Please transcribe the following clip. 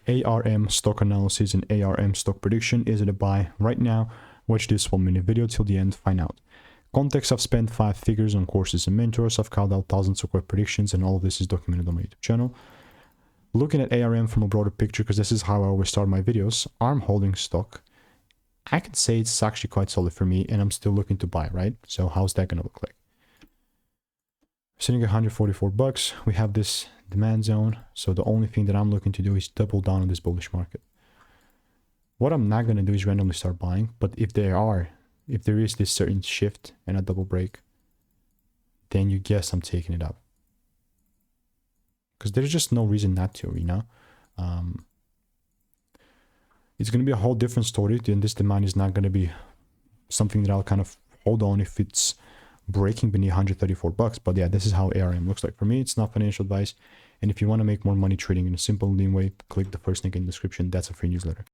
ARM stock analysis and ARM stock prediction. Is it a buy? Right now, watch this 1-minute video till the end, find out. Context, I've spent 5 figures on courses and mentors. I've called out thousands of quick predictions, and all of this is documented on my YouTube channel. Looking at ARM from a broader picture, because this is how I always start my videos, ARM holding stock, I can say it's actually quite solid for me, and I'm still looking to buy, right? So how's that going to look like? Sitting at 144 bucks, we have this demand zone. So the only thing that I'm looking to do is double down on this bullish market. What I'm not going to do is randomly start buying, but if there is this certain shift and a double break, then you guess I'm taking it up. Because there's just no reason not to, you know? It's going to be a whole different story. Then this demand is not going to be something that I'll kind of hold on if it's breaking beneath 134 bucks. But yeah, this is how ARM looks like for me. It's not financial advice. And if you want to make more money trading in a simple, lean way, click the first link in the description. That's a free newsletter.